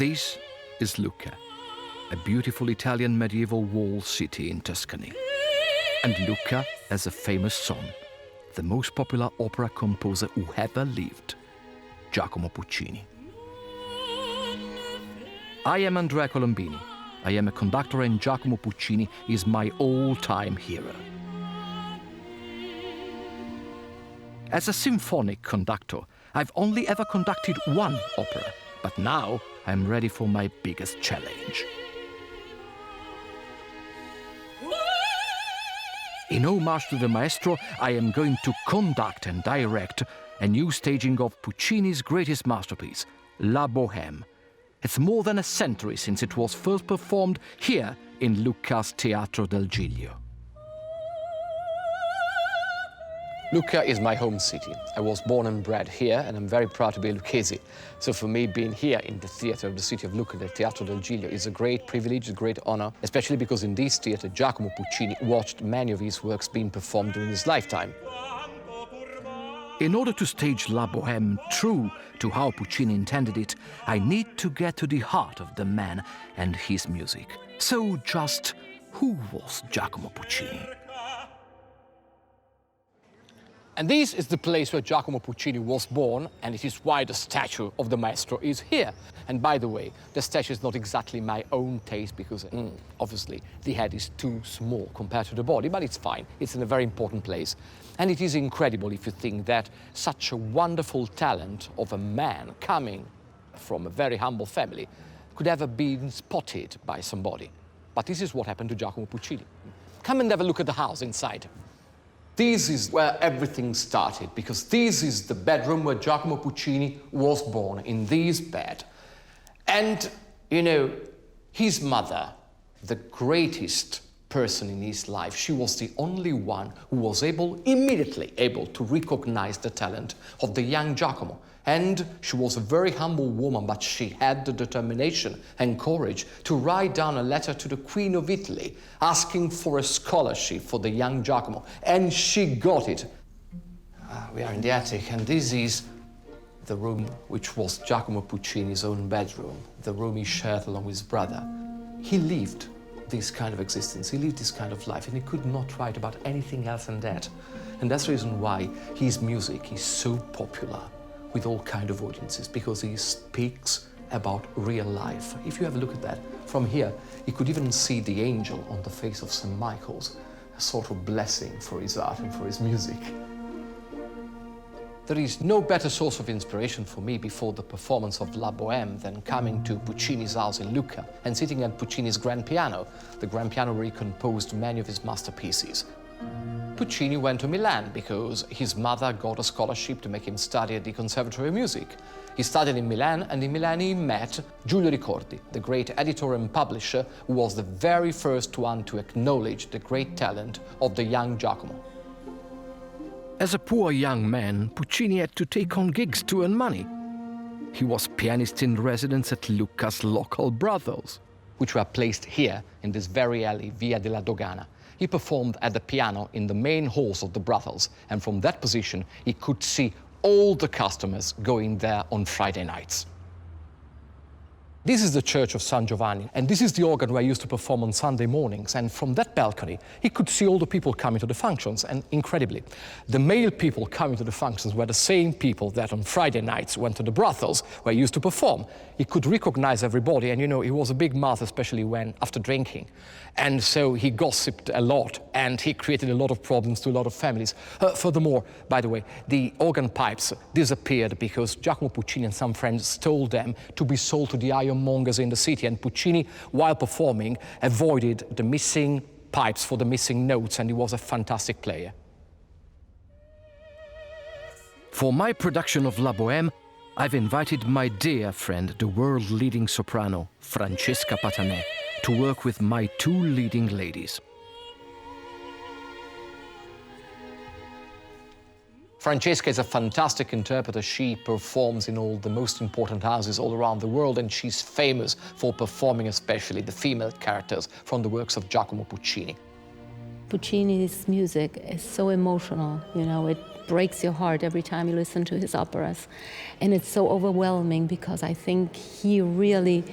This is Lucca, a beautiful Italian medieval walled city in Tuscany. And Lucca has a famous son, the most popular opera composer who ever lived, Giacomo Puccini. I am Andrea Colombini. I am a conductor, and Giacomo Puccini is my all-time hero. As a symphonic conductor, I've only ever conducted one opera, but now I'm ready for my biggest challenge. In homage to the Maestro, I am going to conduct and direct a new staging of Puccini's greatest masterpiece, La Boheme. It's more than a century since it was first performed here in Lucca's Teatro del Giglio. Lucca is my home city. I was born and bred here, and I'm very proud to be a Lucchese. So for me, being here in the theatre of the city of Lucca, the Teatro del Giglio, is a great privilege, a great honor, especially because in this theatre, Giacomo Puccini watched many of his works being performed during his lifetime. In order to stage La Boheme true to how Puccini intended it, I need to get to the heart of the man and his music. So just who was Giacomo Puccini? And this is the place where Giacomo Puccini was born, and it is why the statue of the Maestro is here. And by the way, the statue is not exactly my own taste because obviously the head is too small compared to the body, but it's fine. It's in a very important place. And it is incredible if you think that such a wonderful talent of a man coming from a very humble family could ever been spotted by somebody. But this is what happened to Giacomo Puccini. Come and have a look at the house inside. This is where everything started, because this is the bedroom where Giacomo Puccini was born, in this bed. And, you know, his mother, the greatest person in his life, she was the only one who was immediately able to recognize the talent of the young Giacomo. And she was a very humble woman, but she had the determination and courage to write down a letter to the Queen of Italy asking for a scholarship for the young Giacomo. And she got it. We are in the attic, and this is the room which was Giacomo Puccini's own bedroom, the room he shared along with his brother. He lived this kind of existence, he lived this kind of life, and he could not write about anything else than that. And that's the reason why his music is so popular with all kinds of audiences, because he speaks about real life. If you have a look at that, from here, you could even see the angel on the face of St. Michael's, a sort of blessing for his art and for his music. There is no better source of inspiration for me before the performance of La Boheme than coming to Puccini's house in Lucca and sitting at Puccini's grand piano, the grand piano where he composed many of his masterpieces. Puccini went to Milan because his mother got a scholarship to make him study at the Conservatory of Music. He studied in Milan, and in Milan he met Giulio Ricordi, the great editor and publisher who was the very first one to acknowledge the great talent of the young Giacomo. As a poor young man, Puccini had to take on gigs to earn money. He was pianist in residence at Lucca's local brothels, which were placed here in this very alley, Via della Dogana. He performed at the piano in the main halls of the brothels, and from that position he could see all the customers going there on Friday nights. This is the church of San Giovanni, and this is the organ where I used to perform on Sunday mornings, and from that balcony he could see all the people coming to the functions, and incredibly, the male people coming to the functions were the same people that on Friday nights went to the brothels where I used to perform. He could recognize everybody, and you know, he was a big mouth, especially when after drinking. And so he gossiped a lot, and he created a lot of problems to a lot of families. Furthermore, by the way, the organ pipes disappeared because Giacomo Puccini and some friends stole them to be sold to the ironmongers in the city, and Puccini, while performing, avoided the missing pipes for the missing notes, and he was a fantastic player. For my production of La Boheme, I've invited my dear friend, the world-leading soprano, Francesca Patanè, to work with my two leading ladies. Francesca is a fantastic interpreter. She performs in all the most important houses all around the world, and she's famous for performing especially the female characters from the works of Giacomo Puccini. Puccini's music is so emotional, you know, it breaks your heart every time you listen to his operas. And it's so overwhelming because I think he really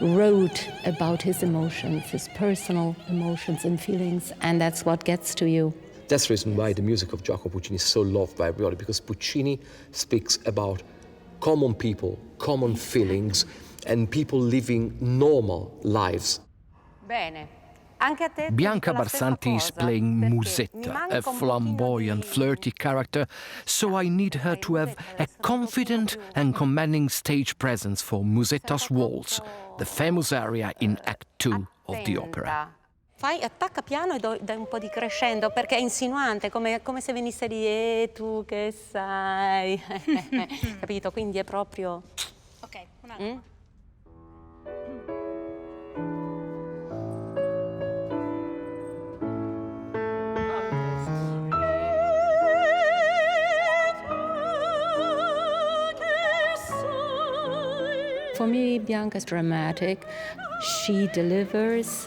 wrote about his emotions, his personal emotions and feelings, and that's what gets to you. That's the reason why the music of Giacomo Puccini is so loved by everybody, because Puccini speaks about common people, common feelings, and people living normal lives. Bene. Bianca Barsanti is playing Musetta, a flamboyant, flirty character, so I need her to have a confident and commanding stage presence for Musetta's Waltz, the famous aria in Act 2 of the opera. Fai, attacca piano e dai un po' di crescendo, perché è insinuante, come se venisse di e tu che sai. Capito? Quindi è proprio... Ok, un attimo. For me, Bianca's dramatic. She delivers.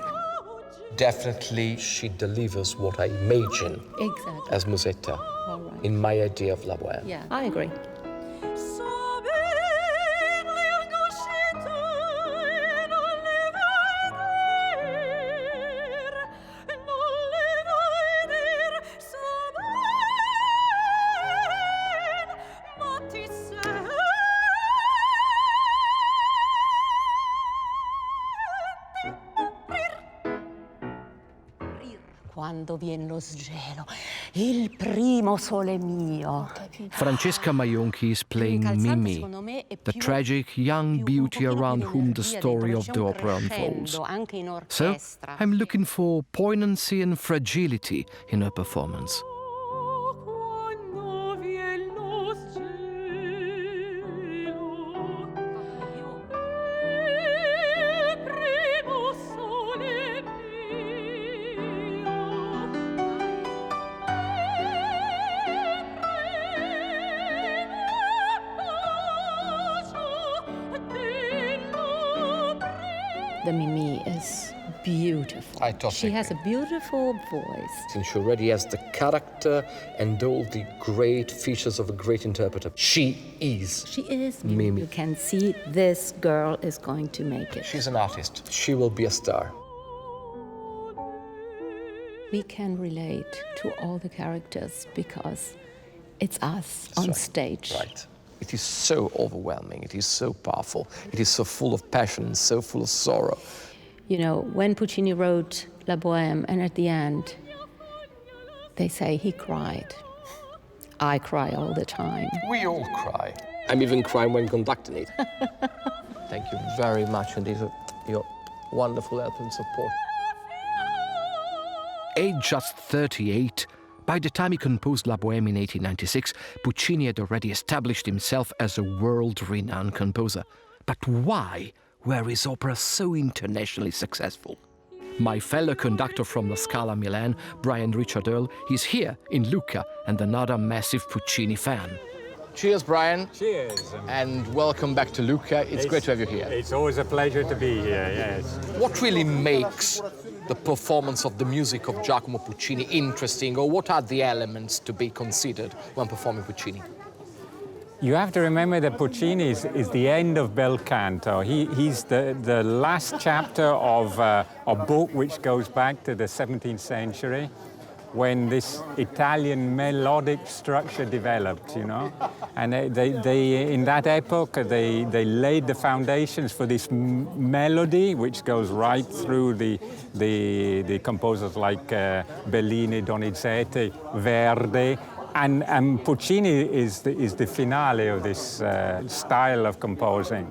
Definitely she delivers what I imagine Exactly. as Musetta All right. in my idea of La Boheme. Yeah, I agree. Quando viene lo sgelo, il primo sole mio. Francesca Maionchi is playing Mimi, the tragic young beauty around whom the story of the opera unfolds. So, I'm looking for poignancy and fragility in her performance. The Mimi is beautiful. I totally She has a agree. beautiful voice. Since she already has the character and all the great features of a great interpreter. She is. She is Mimi. You can see this girl is going to make it. She's an artist. She will be a star. We can relate to all the characters because it's us on right. stage. Right. It is so overwhelming. It is so powerful. It is so full of passion, so full of sorrow. You know, when Puccini wrote La Boheme, and at the end, they say he cried. I cry all the time. We all cry. I'm even crying when conducting it. Thank you very much indeed for your wonderful help and support. Aged just 38, by the time he composed La Boheme in 1896, Puccini had already established himself as a world-renowned composer. But why were his operas so internationally successful? My fellow conductor from La Scala Milan, Brian Richard Earl, is here in Lucca and another massive Puccini fan. Cheers, Brian. Cheers. And welcome back to Lucca. It's great to have you here. It's always a pleasure to be here, yes. What really makes the performance of the music of Giacomo Puccini interesting, or what are the elements to be considered when performing Puccini? You have to remember that Puccini is the end of bel canto. He's the last chapter of a book which goes back to the 17th century, when this Italian melodic structure developed, you know. And they in that epoch, they laid the foundations for this melody, which goes right through the composers like Bellini, Donizetti, Verdi. And Puccini is the finale of this style of composing.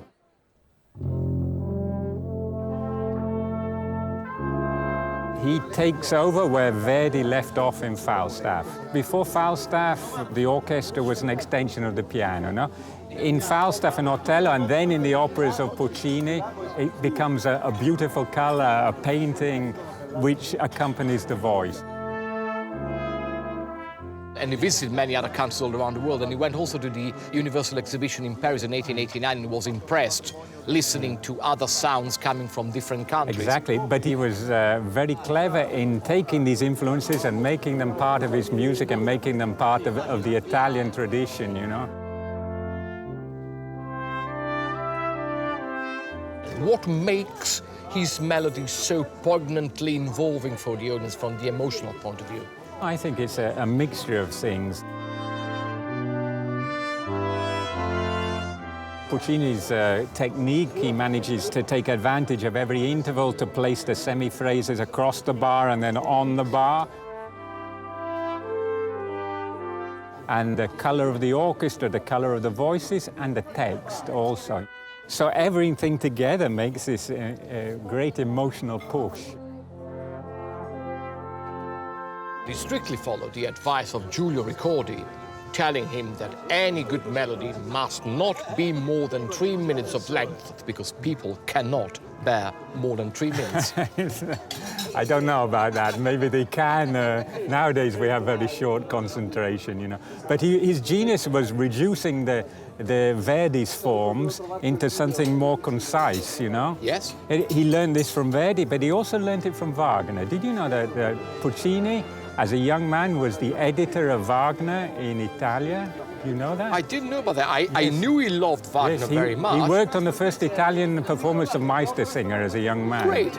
He takes over where Verdi left off in Falstaff. Before Falstaff, the orchestra was an extension of the piano, no? In Falstaff and Otello, and then in the operas of Puccini, it becomes a beautiful color, a painting which accompanies the voice. And he visited many other countries all around the world, and he went also to the Universal Exhibition in Paris in 1889 and was impressed listening to other sounds coming from different countries. Exactly, but he was very clever in taking these influences and making them part of his music and making them part of the Italian tradition, you know. What makes his melody so poignantly involving for the audience from the emotional point of view? I think it's a mixture of things. Puccini's technique, he manages to take advantage of every interval to place the semi-phrases across the bar and then on the bar. And the color of the orchestra, the color of the voices, and the text also. So everything together makes this a great emotional push. He strictly followed the advice of Giulio Ricordi, telling him that any good melody must not be more than 3 minutes of length, because people cannot bear more than 3 minutes. I don't know about that. Maybe they can. Nowadays we have very short concentration, you know. But his genius was reducing the Verdi's forms into something more concise, you know? Yes. He learned this from Verdi, but he also learned it from Wagner. Did you know that Puccini, as a young man, was the editor of Wagner in Italia? You know that? I didn't know about that. I knew he loved Wagner very much. He worked on the first Italian performance of Maestro as a young man. Great.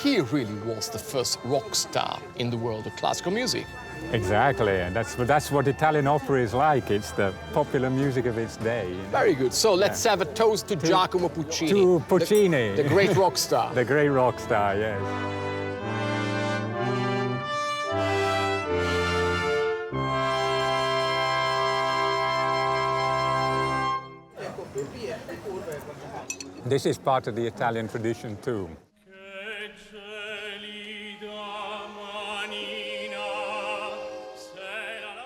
He really was the first rock star in the world of classical music. Exactly, and that's what Italian opera is like. It's the popular music of its day. You know? Very good. So let's have a toast to Giacomo Puccini. To Puccini. The great rock star. The great rock star, yes. This is part of the Italian tradition too.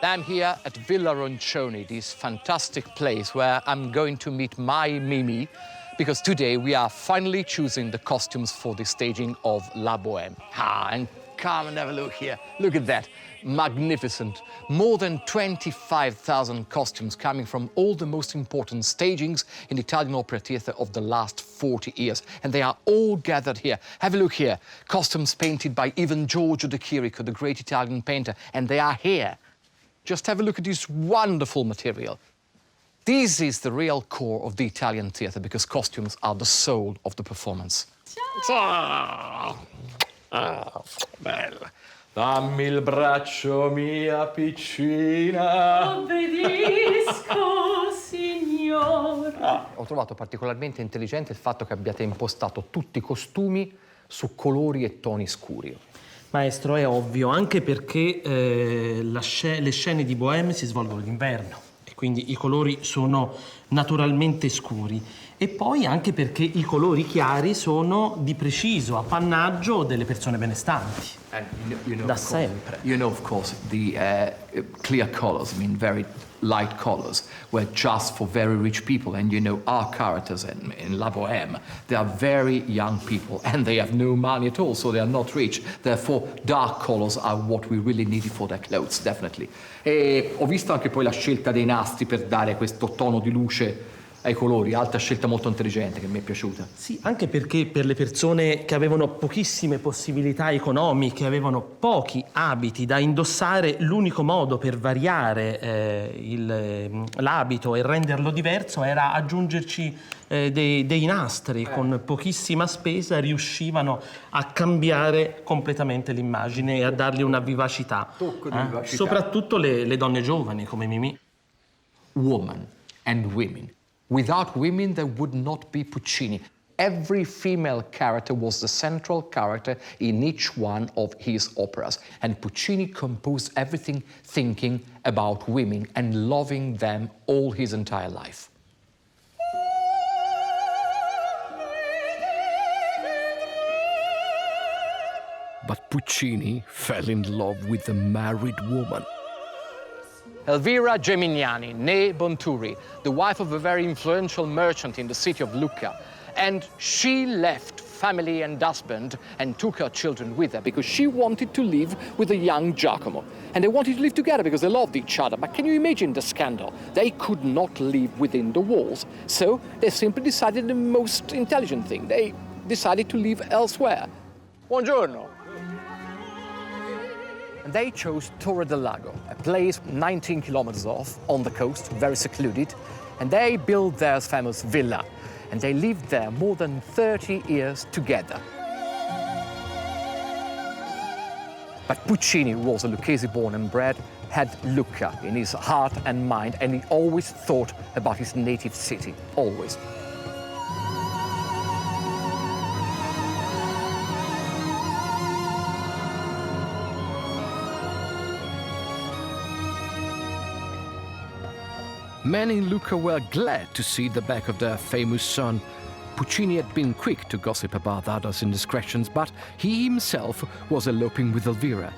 I'm here at Villa Roncioni, this fantastic place where I'm going to meet my Mimi, because today we are finally choosing the costumes for the staging of La Boheme. And come and have a look here. Look at that. Magnificent. More than 25,000 costumes coming from all the most important stagings in the Italian opera theatre of the last 40 years. And they are all gathered here. Have a look here. Costumes painted by even Giorgio de Chirico, the great Italian painter. And they are here. Just have a look at this wonderful material. This is the real core of the Italian theatre, because costumes are the soul of the performance. Ciao! Bella. Dammi il braccio, mia piccina. Obbedisco, signor. Ho trovato particolarmente intelligente il fatto che abbiate impostato tutti i costumi su colori e toni scuri. Maestro, è ovvio, anche perché le scene di Boheme si svolgono d'inverno e quindi i colori sono naturalmente scuri. E poi anche perché i colori chiari sono di preciso appannaggio delle persone benestanti. Da sempre. You know, of course, the clear colors, I mean, very light colors, were just for very rich people. And you know, our characters in La Boheme, they are very young people and they have no money at all, so they are not rich. Therefore, dark colors are what we really needed for their clothes, definitely. E ho visto anche poi la scelta dei nastri per dare questo tono di luce ai colori, altra scelta molto intelligente che mi è piaciuta. Sì, anche perché per le persone che avevano pochissime possibilità economiche, avevano pochi abiti da indossare, l'unico modo per variare l'abito e renderlo diverso era aggiungerci dei nastri. Con pochissima spesa riuscivano a cambiare completamente l'immagine e a dargli una vivacità. Tocco di vivacità. Soprattutto le donne giovani come Mimì. Woman and women. Without women, there would not be Puccini. Every female character was the central character in each one of his operas. And Puccini composed everything thinking about women and loving them all his entire life. But Puccini fell in love with a married woman. Elvira Geminiani, née Bonturi, the wife of a very influential merchant in the city of Lucca. And she left family and husband and took her children with her because she wanted to live with a young Giacomo. And they wanted to live together because they loved each other. But can you imagine the scandal? They could not live within the walls. So they simply decided the most intelligent thing. They decided to live elsewhere. Buongiorno. And they chose Torre del Lago, a place 19 kilometers off on the coast, very secluded. And they built their famous villa. And they lived there more than 30 years together. But Puccini, who was a Lucchese born and bred, had Lucca in his heart and mind, and he always thought about his native city, always. Many in Lucca were glad to see the back of their famous son. Puccini had been quick to gossip about others' indiscretions, but he himself was eloping with Elvira.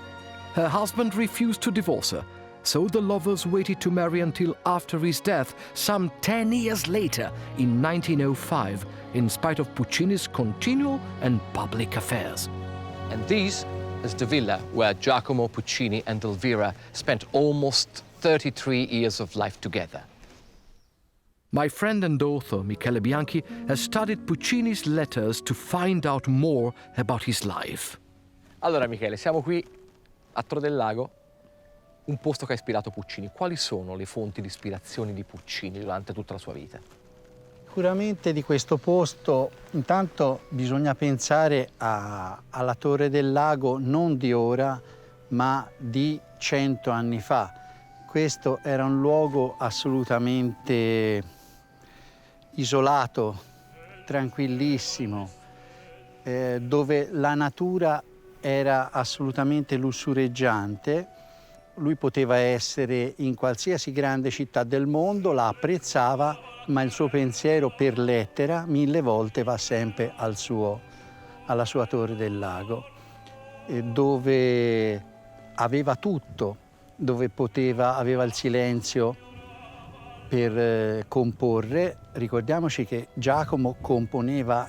Her husband refused to divorce her, so the lovers waited to marry until after his death, some 10 years later, in 1905, in spite of Puccini's continual and public affairs. And this is the villa where Giacomo Puccini and Elvira spent almost 33 years of life together. My friend and author Michele Bianchi has studied Puccini's letters to find out more about his life. Allora Michele, siamo qui a Torre del Lago, un posto che ha ispirato Puccini. Quali sono le fonti di ispirazione di Puccini durante tutta la sua vita? Sicuramente di questo posto, intanto bisogna pensare alla Torre del Lago non di ora, ma di 100 anni fa. Questo era un luogo assolutamente isolato, tranquillissimo, dove la natura era assolutamente lussureggiante. Lui poteva essere in qualsiasi grande città del mondo, la apprezzava, ma il suo pensiero per lettera 1000 volte va sempre alla sua Torre del Lago, dove aveva tutto, dove aveva il silenzio per comporre. Ricordiamoci che Giacomo componeva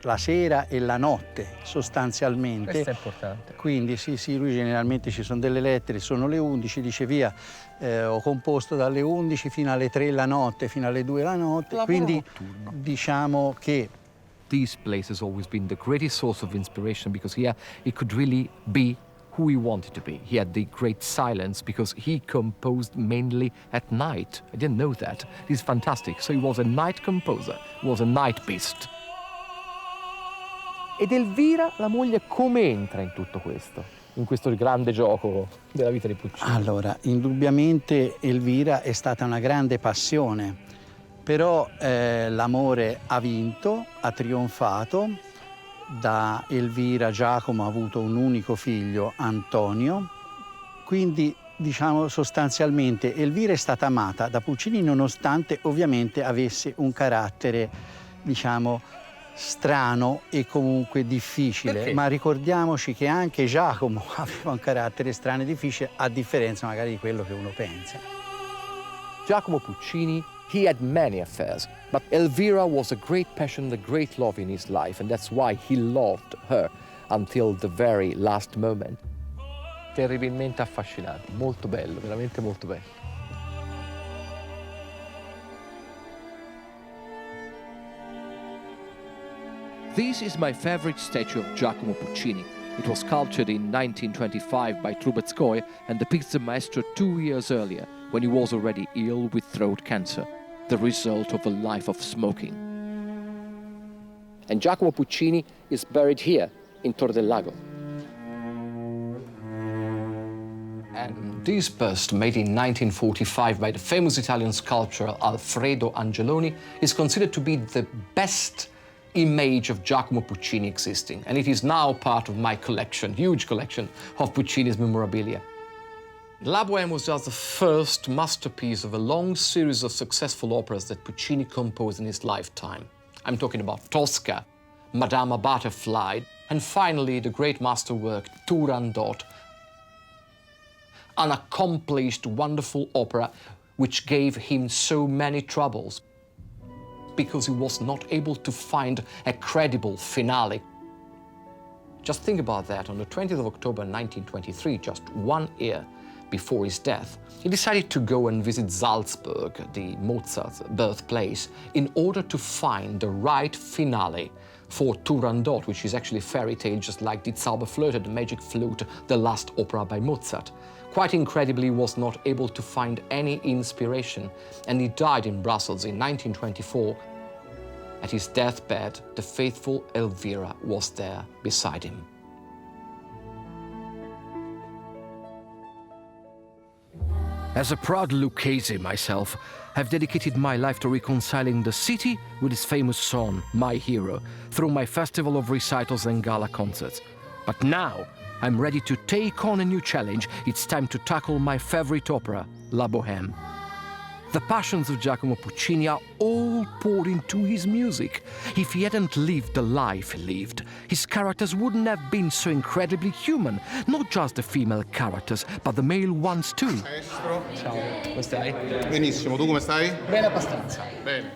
la sera e la notte sostanzialmente. Questo è importante. Quindi sì, lui generalmente ci sono delle lettere, sono le 11, dice via, ho composto dalle 11 fino alle 3 la notte, fino alle 2 la notte. Lavoro Quindi notturno. diciamo che This place has always been the greatest source of inspiration because here he could really be who he wanted to be. He had the great silence because he composed mainly at night. I didn't know that. It's fantastic. So he was a night composer, he was a night beast. Ed Elvira, la moglie, come entra in tutto questo? In questo grande gioco della vita di Puccini? allora, indubbiamente Elvira è stata una grande passione, però l'amore ha vinto, ha trionfato. Da Elvira Giacomo ha avuto un unico figlio, Antonio, quindi diciamo sostanzialmente Elvira è stata amata da Puccini nonostante ovviamente avesse un carattere diciamo strano e comunque difficile. Perché? Ma ricordiamoci che anche Giacomo aveva un carattere strano e difficile, a differenza magari di quello che uno pensa. Giacomo Puccini, he had many affairs, but Elvira was a great passion, a great love in his life, and that's why he loved her until the very last moment. Terribilmente affascinante, molto bello, veramente molto bello. This is my favorite statue of Giacomo Puccini. It was sculptured in 1925 by Trubetskoy and depicts the Maestro 2 years earlier, when he was already ill with throat cancer, the result of a life of smoking. And Giacomo Puccini is buried here in Torre del Lago. And this bust, made in 1945 by the famous Italian sculptor Alfredo Angeloni, is considered to be the best image of Giacomo Puccini existing, and it is now part of my collection, huge collection of Puccini's memorabilia. La Boheme was just the first masterpiece of a long series of successful operas that Puccini composed in his lifetime. I'm talking about Tosca, Madama Butterfly, and finally the great masterwork Turandot. unaccomplished, wonderful opera which gave him so many troubles because he was not able to find a credible finale. Just think about that. On the 20th of October 1923, just 1 year before his death, he decided to go and visit Salzburg, the Mozart's birthplace, in order to find the right finale for Turandot, which is actually a fairy tale just like Die Zauberflöte, the Magic Flute, the last opera by Mozart. Quite incredibly, he was not able to find any inspiration, and he died in Brussels in 1924. At his deathbed, the faithful Elvira was there beside him. As a proud Lucchese myself, I've dedicated my life to reconciling the city with its famous song, My Hero, through my festival of recitals and gala concerts. But now, I'm ready to take on a new challenge. It's time to tackle my favorite opera, La Boheme. The passions of Giacomo Puccini are all poured into his music. If he hadn't lived the life he lived, his characters wouldn't have been so incredibly human. Not just the female characters, but the male ones too. Maestro. Ciao, come stai? Benissimo, tu come stai? Bene abbastanza. Bene.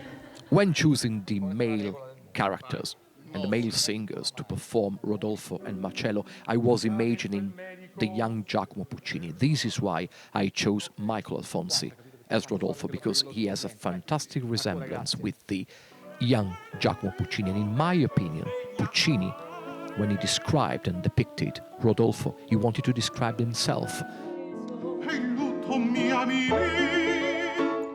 When choosing the male characters and the male singers to perform Rodolfo and Marcello, I was imagining the young Giacomo Puccini. This is why I chose Michael Alfonsi as Rodolfo, because he has a fantastic resemblance with the young Giacomo Puccini. And in my opinion, Puccini, when he described and depicted Rodolfo, he wanted to describe himself.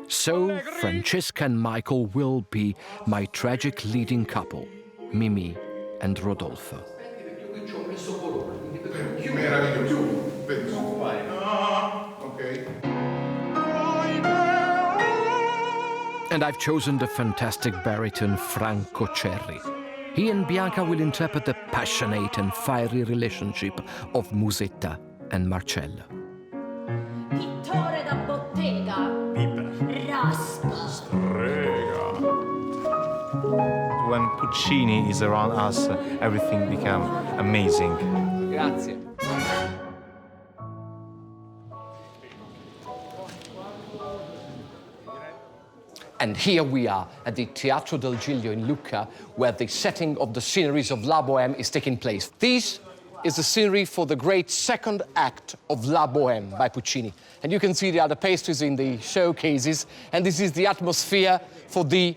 So Francesca and Michael will be my tragic leading couple, Mimi and Rodolfo. Meraviglioso. Ok. And I've chosen the fantastic baritone Franco Cerri. He and Bianca will interpret the passionate and fiery relationship of Musetta and Marcello. Pittore da bottega. Raspa. When Puccini is around us, everything becomes amazing. Grazie. And here we are at the Teatro del Giglio in Lucca, where the setting of the sceneries of La Boheme is taking place. This is the scenery for the great second act of La Boheme by Puccini. And you can see the other pastries in the showcases, and this is the atmosphere for the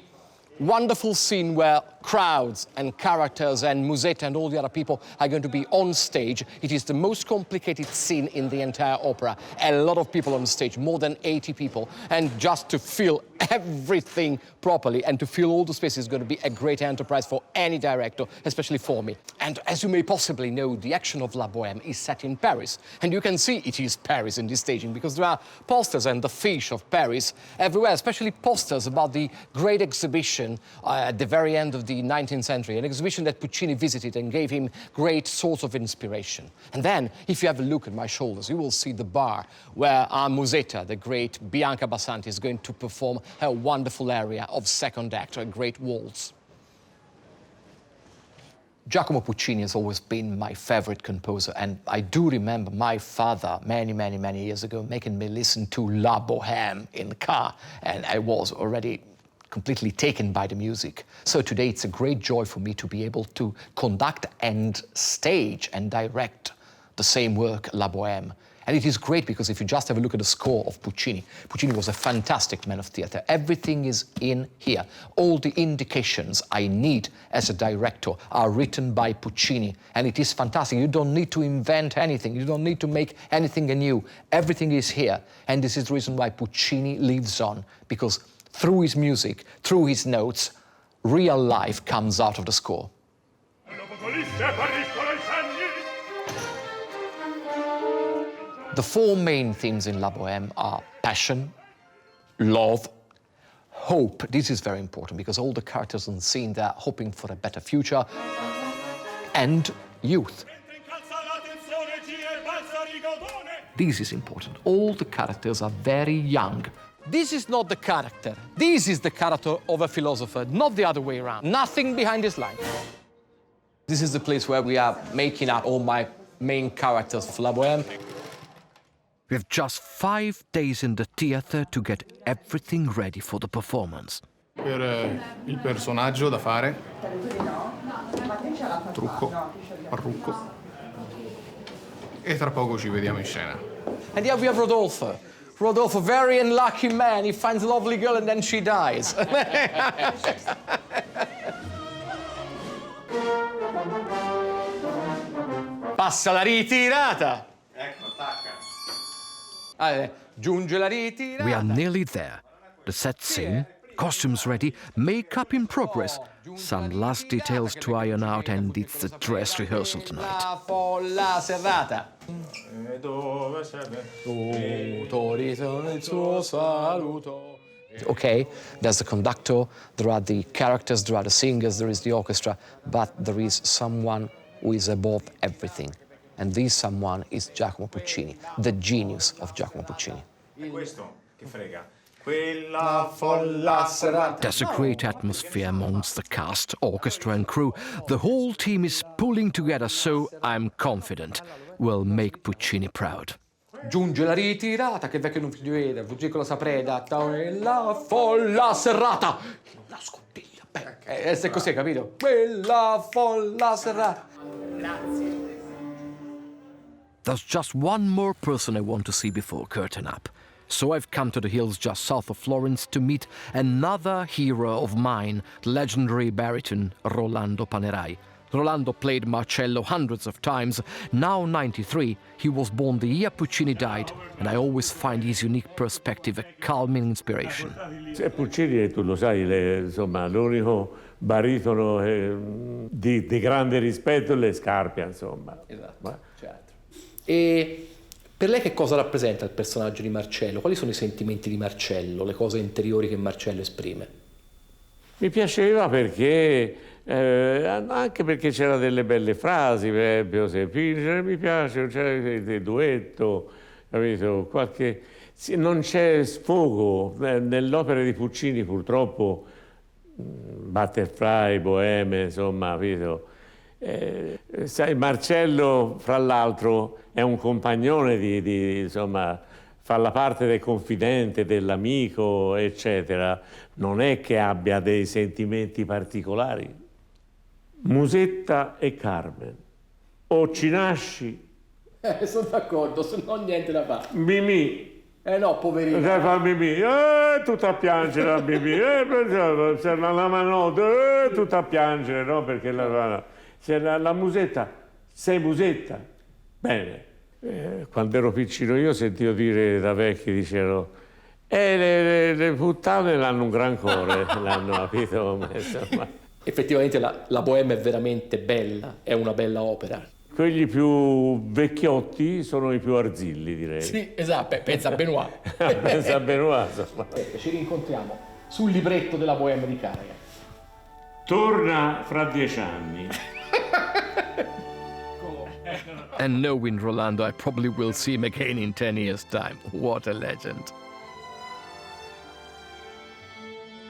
wonderful scene where crowds and characters and Musetta and all the other people are going to be on stage. It is the most complicated scene in the entire opera. A lot of people on stage, more than 80 people. And just to feel everything properly and to fill all the space is going to be a great enterprise for any director, especially for me. And as you may possibly know, the action of La Boheme is set in Paris. And you can see it is Paris in this staging because there are posters and the fish of Paris everywhere, especially posters about the great exhibition at the very end of the 19th century, an exhibition that Puccini visited and gave him great source of inspiration. And then, if you have a look at my shoulders, you will see the bar where our Musetta, the great Bianca Bassanti, is going to perform her wonderful aria of second act, a great waltz. Giacomo Puccini has always been my favorite composer, and I do remember my father many years ago making me listen to La Boheme in the car, and I was already completely taken by the music. So today it's a great joy for me to be able to conduct and stage and direct the same work, La Boheme. And it is great because if you just have a look at the score of Puccini, Puccini was a fantastic man of theatre. Everything is in here. All the indications I need as a director are written by Puccini, and it is fantastic. You don't need to invent anything. You don't need to make anything anew. Everything is here. And this is the reason why Puccini lives on, because through his music, through his notes, real life comes out of the score. The four main themes in La Boheme are passion, love, hope. This is very important because all the characters on scene, they're hoping for a better future, and youth. This is important. All the characters are very young. This is not the character. This is the character of a philosopher, not the other way around. Nothing behind his line. This is the place where we are making up all my main characters for La Boheme. We have just 5 days in the theatre to get everything ready for the performance. Per il personaggio da fare. Trucco, parrucco. E tra poco ci vediamo in scena. And here we have Rodolfo. Rodolfo, very unlucky man. He finds a lovely girl and then she dies. Passa la ritirata. Ecco, attacca. Giunge la ritirata. We are nearly there. The set scene, costumes ready, makeup in progress. Some last details to iron out and it's the dress rehearsal tonight. La folla serrata. Okay, there's the conductor, there are the characters, there are the singers, there is the orchestra, but there is someone who is above everything. And this someone is Giacomo Puccini, the genius of Giacomo Puccini. Questo che frega. There's a great atmosphere amongst the cast, orchestra and crew. The whole team is pulling together, so I'm confident we'll make Puccini proud. Giunge la ritirata, che vecchio non si vede, Puccini con la sapreda, la folla serrata. La scottiglia, è così, capito? Quella folla serrata. There's just one more person I want to see before curtain up. So I've come to the hills just south of Florence to meet another hero of mine, the legendary baritone Rolando Panerai. Rolando played Marcello hundreds of times. Now 93, he was born the year Puccini died, and I always find his unique perspective a calming inspiration. Puccini, tu lo sai, insomma, l'unico baritono di grande rispetto le Scarpia, insomma. Esatto, certo. E per lei che cosa rappresenta il personaggio di Marcello? Quali sono i sentimenti di Marcello, le cose interiori che Marcello esprime? Mi piaceva perché, anche perché c'erano delle belle frasi, per esempio, se piangere mi piace, c'era il duetto, capito? Non c'è sfogo. Nell'opera di Puccini purtroppo, Butterfly, Boheme, insomma, capito? Sai, Marcello, fra l'altro, è un compagnone insomma, fa la parte del confidente, dell'amico, eccetera. Non è che abbia dei sentimenti particolari. Musetta e Carmen. O ci nasci... Sono d'accordo, se no niente da fare. Mimì. No, poverino. Fa Mimì. Tutta a piangere a Mimì. Se la manotta, tutta a piangere, no? Perché la musetta, sei musetta. Bene. Quando ero piccino io sentivo dire da vecchi, dicevano, le puttane l'hanno un gran cuore, l'hanno capito? Insomma. Effettivamente la Bohème è veramente bella, è una bella opera. Quelli più vecchiotti sono i più arzilli, direi. Sì, esatto, pensa a Benoit. Pensa a Benoit, insomma. Ci rincontriamo sul libretto della Bohème di Caraga. Torna fra 10 anni. And knowing Rolando, I probably will see him again in 10 years' time. What a legend.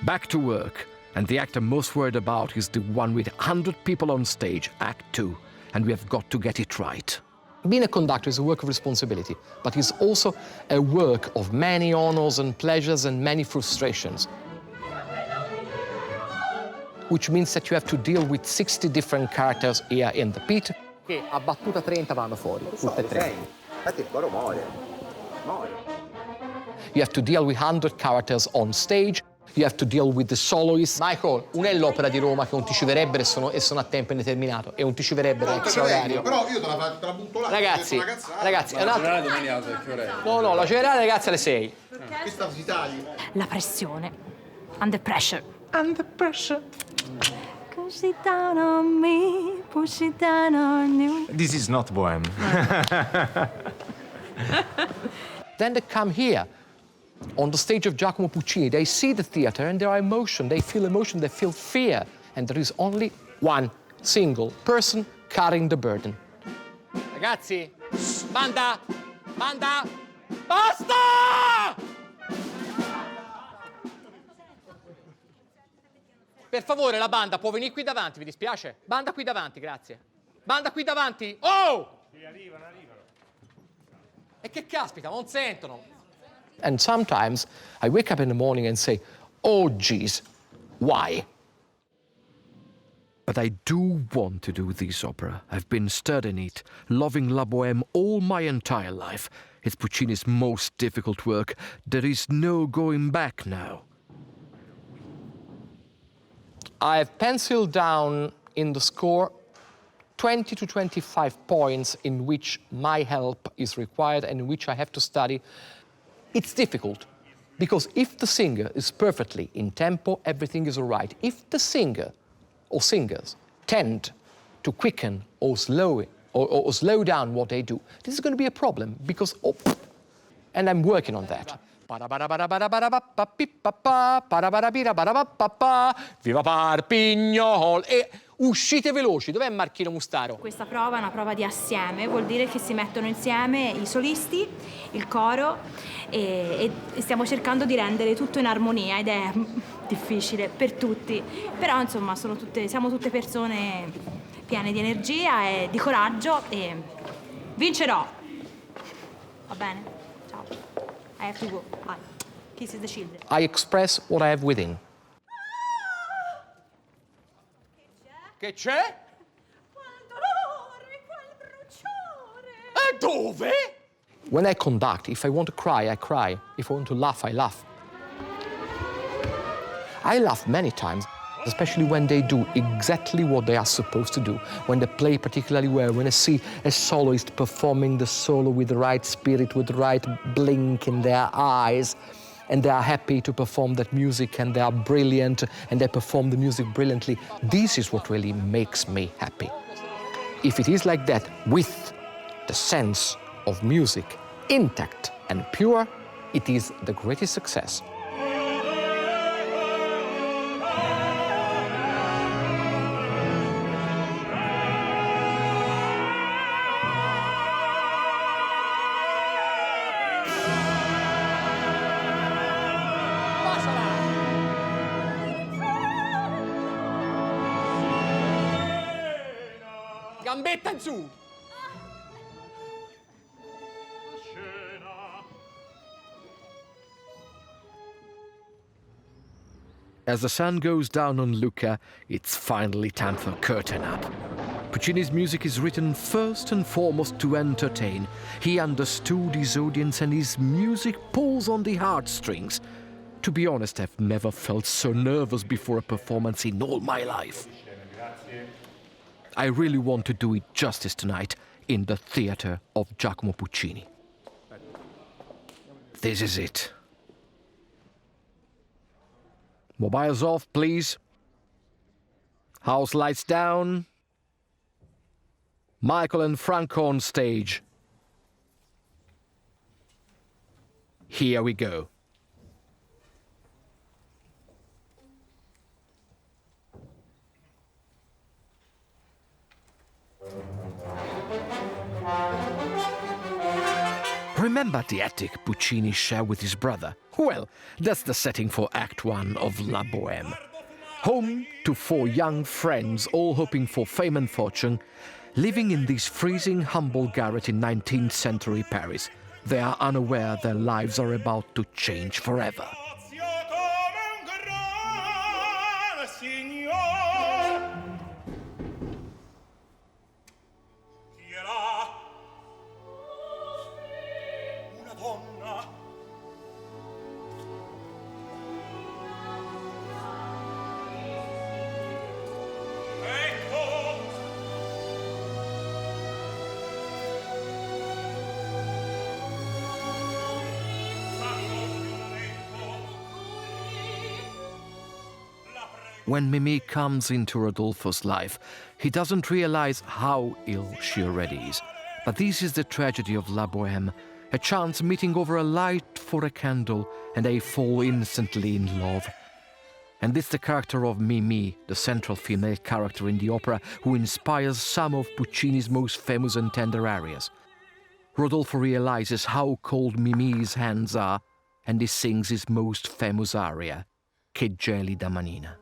Back to work, and the act I'm most worried about is the one with 100 people on stage, Act 2, and we have got to get it right. Being a conductor is a work of responsibility, but it's also a work of many honors and pleasures and many frustrations. Which means that you have to deal with 60 different characters here in the pit, che a battuta 30 vanno fuori, tutte e 30. Infatti il coro muore. You have to deal with 100 characters on stage. You have to deal with the soloists. Michael, non è l'opera di Roma che non ti ci verrebbero e sono a tempo indeterminato, e non ti ci verrebbero extra orario. Però io te la butto là. Ragazzi, è un altro... domenica che ore è? No, la generale ragazzi alle 6. Questa si tagli. La pressione. Under pressure. Under pressure. Push it down on me, push it down on you. This is not Bohème. Then they come here, on the stage of Giacomo Puccini. They see the theater and there are emotion. They feel fear. And there is only one single person carrying the burden. Ragazzi, banda, basta! Per favore, la banda può venire qui davanti, vi dispiace? Banda qui davanti, grazie. Banda qui davanti. Oh! Sì, arrivano. E che caspita, non sentono. And sometimes I wake up in the morning and say, oh, geez, why? But I do want to do this opera. I've been studying it, loving La Boheme all my entire life. It's Puccini's most difficult work. There is no going back now. I've penciled down in the score 20 to 25 points in which my help is required and in which I have to study. It's difficult, because if the singer is perfectly in tempo, everything is all right. If the singer or singers tend to quicken or slow down what they do, this is going to be a problem, because, and I'm working on that. Viva Parpignol! E uscite veloci, dov'è Marchino Mustaro? Questa prova è una prova di assieme, vuol dire che si mettono insieme i solisti, il coro e stiamo cercando di rendere tutto in armonia ed è difficile per tutti, però insomma siamo tutte persone piene di energia e di coraggio e vincerò! Va bene? Ciao. I have to go. Bye. Kisses the children. I express what I have within. Che c'è? Quel dolore, quel bruciore. E dove? When I conduct, if I want to cry, I cry. If I want to laugh, I laugh. I laugh many times, especially when they do exactly what they are supposed to do, when they play particularly well, when I see a soloist performing the solo with the right spirit, with the right blink in their eyes, and they are happy to perform that music, and they are brilliant, and they perform the music brilliantly. This is what really makes me happy. If it is like that, with the sense of music intact and pure, it is the greatest success. Gambetta in su! As the sun goes down on Lucca, it's finally time for curtain up. Puccini's music is written first and foremost to entertain. He understood his audience and his music pulls on the heartstrings. To be honest, I've never felt so nervous before a performance in all my life. I really want to do it justice tonight in the theatre of Giacomo Puccini. This is it. Mobiles off, please. House lights down. Michael and Franco on stage. Here we go. Remember the attic Puccini shared with his brother? Well, that's the setting for Act 1 of La Boheme. Home to four young friends, all hoping for fame and fortune, living in this freezing, humble garret in 19th century Paris. They are unaware their lives are about to change forever. When Mimi comes into Rodolfo's life, he doesn't realize how ill she already is. But this is the tragedy of La Boheme, a chance meeting over a light for a candle, and they fall instantly in love. And it's the character of Mimi, the central female character in the opera, who inspires some of Puccini's most famous and tender arias. Rodolfo realizes how cold Mimi's hands are, and he sings his most famous aria, Che gelida manina.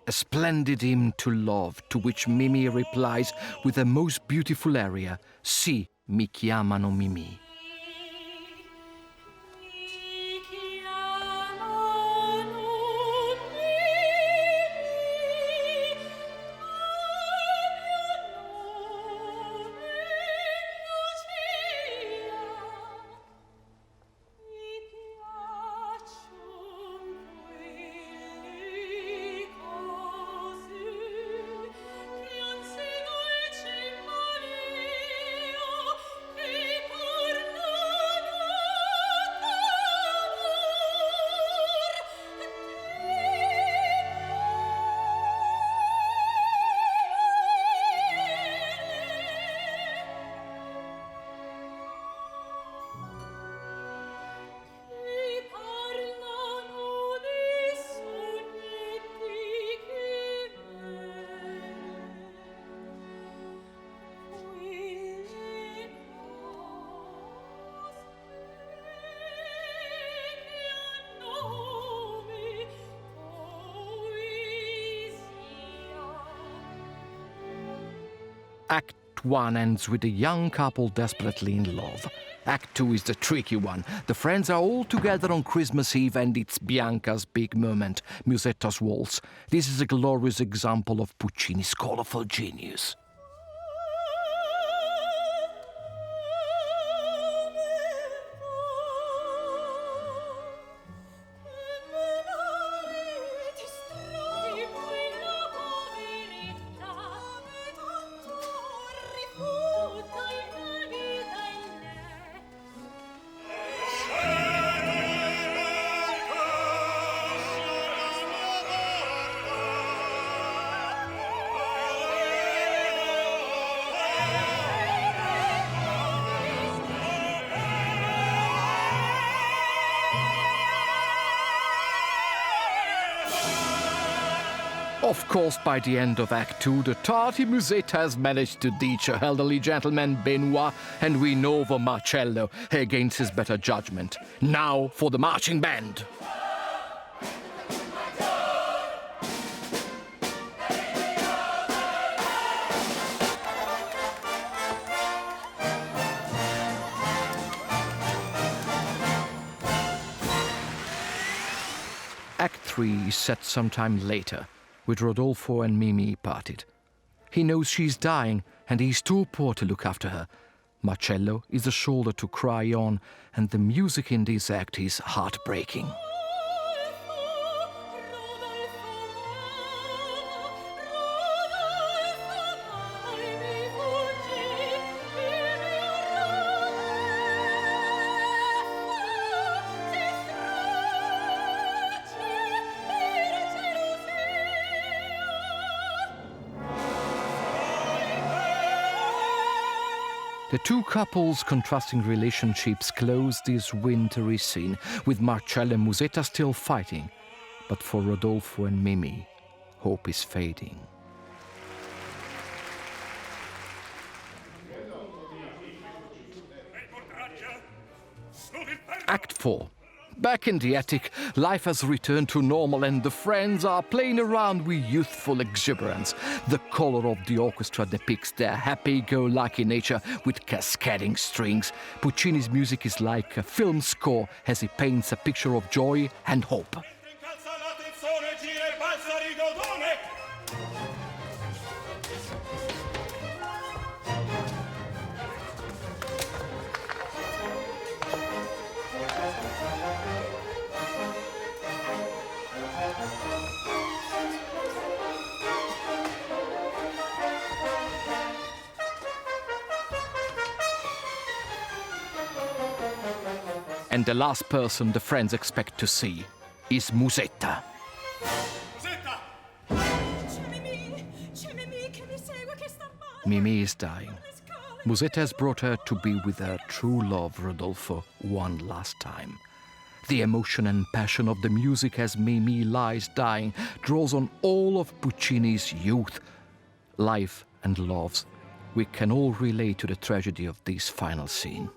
A splendid hymn to love, to which Mimi replies with a most beautiful aria, Sì, mi chiamano Mimi. Act 1 ends with a young couple desperately in love. Act 2 is the tricky one. The friends are all together on Christmas Eve and it's Bianca's big moment, Musetta's waltz. This is a glorious example of Puccini's colorful genius. Of course, by the end of Act 2, the tardy Musetta has managed to ditch her elderly gentleman Benoit, and we know for Marcello against his better judgment. Now for the marching band. Act 3 is set sometime later, with Rodolfo and Mimi parted. He knows she's dying, and he's too poor to look after her. Marcello is the shoulder to cry on, and the music in this act is heartbreaking. The two couples' contrasting relationships close this wintry scene, with Marcello and Musetta still fighting. But for Rodolfo and Mimi, hope is fading. Act 4. Back in the attic, life has returned to normal and the friends are playing around with youthful exuberance. The color of the orchestra depicts their happy-go-lucky nature with cascading strings. Puccini's music is like a film score as he paints a picture of joy and hope. And the last person the friends expect to see is Musetta. Mimi is dying. Musetta has brought her to be with her true love, Rodolfo, one last time. The emotion and passion of the music as Mimi lies dying draws on all of Puccini's youth, life and loves. We can all relate to the tragedy of this final scene.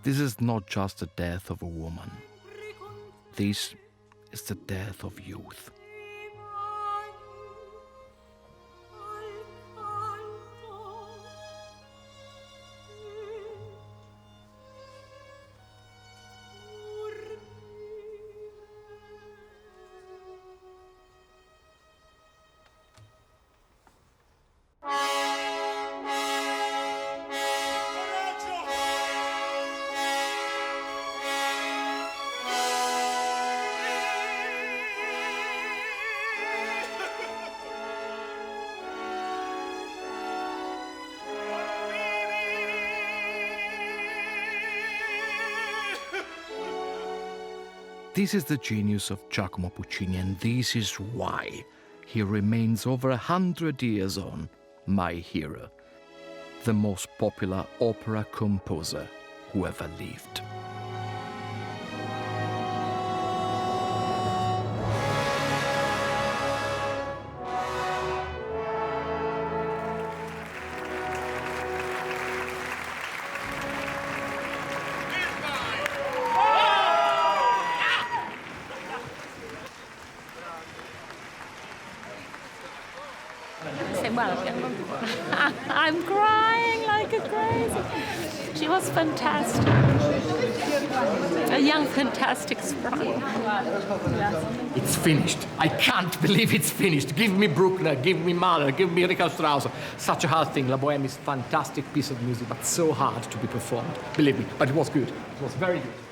This is not just the death of a woman. This is the death of youth. This is the genius of Giacomo Puccini, and this is why he remains over 100 years on my hero, the most popular opera composer who ever lived. I'm crying like a crazy. She was fantastic. A young, fantastic sprite. It's finished. I can't believe it's finished. Give me Bruckner, give me Mahler, give me Rehearsal. Such a hard thing. La Boheme is a fantastic piece of music, but so hard to be performed. Believe me, but it was good. It was very good.